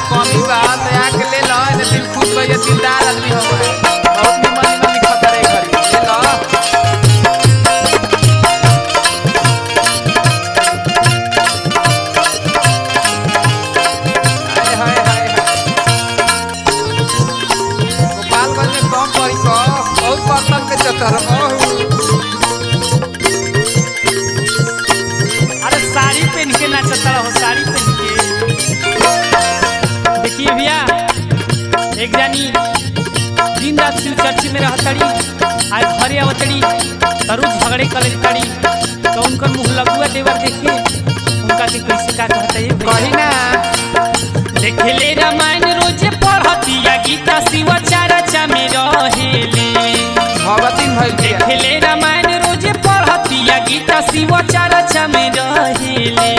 कमी बा तो आके ले लो ने दिल खुश भइए दिलदार आदमी हो गए बहुत निमन निमन लिखत रे करी ले लो हाय हाय हाय गोपालगंज में कम पड़ी को बहुत पतन के चक्कर अरे साड़ी पहन के नाचता हो साड़ी पहन के देखिए भैया एक जानी दिन रात शिव चर्च में रहतड़ी आज घरे आवतड़ी तरू झगड़े कलड़ी तो उनकर मुँह लगुआ देवर देखे उनका के कैसे का कहता है कही ना देखे ले रामायण रोजे पढ़तिया गीता शिव चर्चा में रहेले भगतिन भइल बिया देखे ले रामायण रोजे पढ़तिया गीता शिव चर्चा में रहेले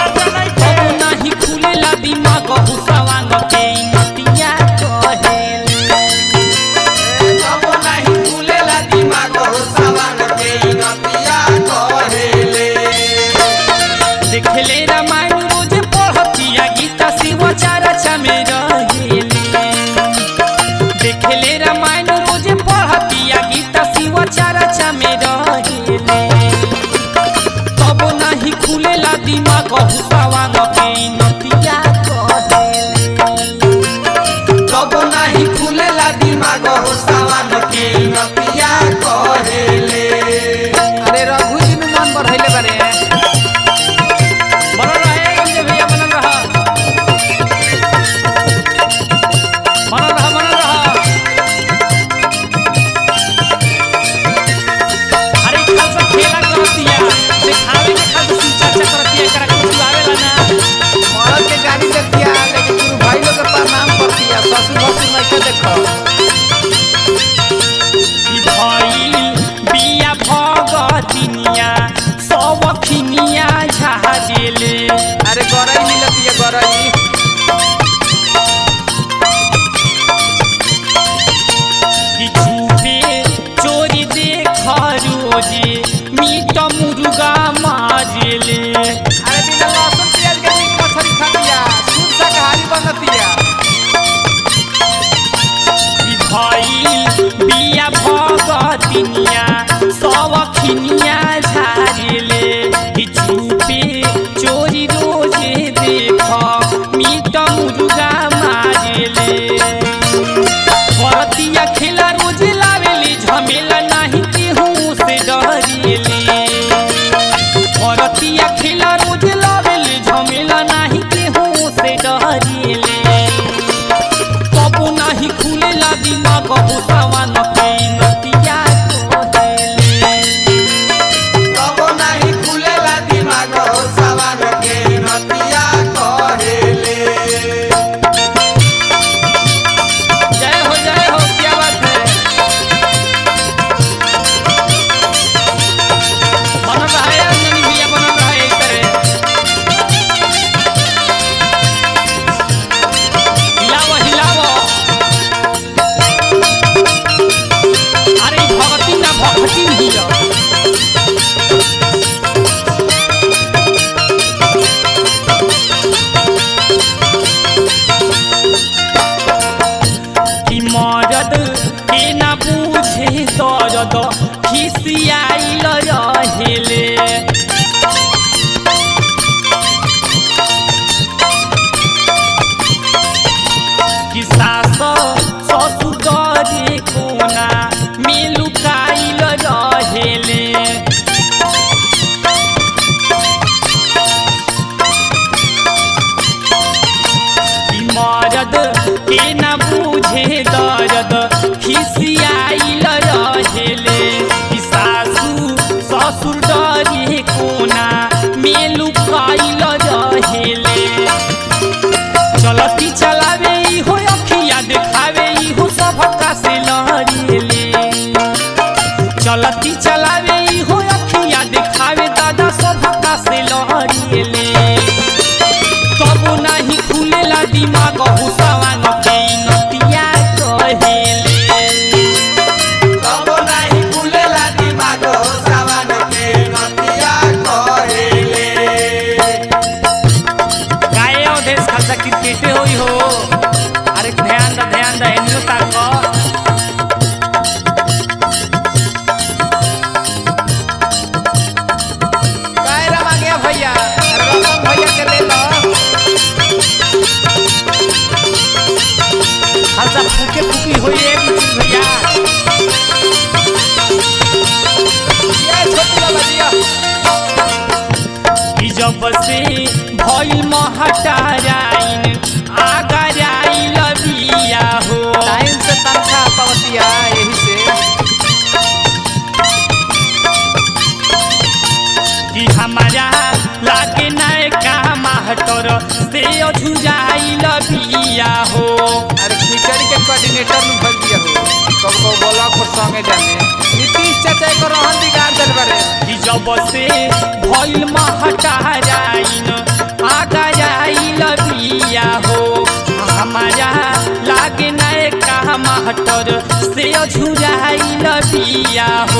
अब नहीं खुलेला दिमाग हुसवांग के नतिया कहेले अब नहीं खुलेला दिमाग हुसवांग के नतिया कहेले देखले रामायण रोजे पढ़तिया गीता शिव चर्चा में रहेले देखले रामायण रोजे पढ़तिया गीता शिव चर्चा में रहेले तब नहीं खुलेला दिमाग हुसवांग के नतिया कहेले तब नहीं खुलेला दिमाग हुसवांग के नतिया कहेले अरे रघु जी में मन बढ़ैले बारे बनल रहे रंजे भैया बनल रहा अरे खालसा खेला करतिया दिखावे के खालसा चर्चा करतिया एकरा कुछ आवेला ना मरद के गाड़ी देखतिया लेकिन गुरु भाई लोग के प्रणाम करतिया ससुर भसुर नहीं के देखो ई भइल बिया भगतिनिया सब खिनिया झाजेले अरे गरई मिलतिया गरई कि झूठे चोरी देख रोजे मीट मुर्गा मारेले अरे बिना लहसुन प्याज के मीट मछली खातिया शुद्ध शाकाहारी बनतिया ई भइल बिया भगतिनिया सब खिनिया झारेले कि झूठे चोरी रोजे देख मीट मुर्गा मारेले भरतिया खेला रोज लावेली झमेला नहीं केहू से डरिले भरतिया खेला रोज लावेली झमेला नहीं केहू से डरिले कबू नहीं खुलेला दिमाग हुसवांग के नतिया कहेले तब नहीं खुलेला दिमाग हुसवांग के नतिया कहेले जय हो क्या बात है बनल रहा है अंजनी भैया बनल रहा है करे हिलावो अरे भगती ना भगती हिला कि मरद के ना बूझे दर्द खिसियाइल रहेले कि सास ससुर डरे कोना में लुकाइल रहेले कि मरद के ना बूझे दर्द खिसियाइल रहेले कि सासू ससुर डरे कोना में लुकाइल रहेले चलती चलावे ई हो अखिया देखावे ई हो सबका से लहरेले चलती चलावे ई हो अखिया देखावे दादा सबका से लहरेले तब नहीं खुलेला दिमाग हुसवांग के नतिया कहेले तब नहीं खुलेला दिमाग हुसवांग के नतिया कहेले गाय अवधेश खालसा क्रिकेटे होई महटाराइन आगराइल बिया हो। टाइम से तनखा पवतिया यही से कि हमारा लागे नयका मास्टर से झुराइल बिया हो। अरे खिचड़ी के कोऑर्डिनेटर में भर दिया हो कब को बोला को संगे जाने नीतीश चाचा को रहन बिगाड़ देल बारे कि जब से भइल महटाराइन आगराइल बिया हो। हमारा लागे नयका मास्टर से झुराइल बिया हो।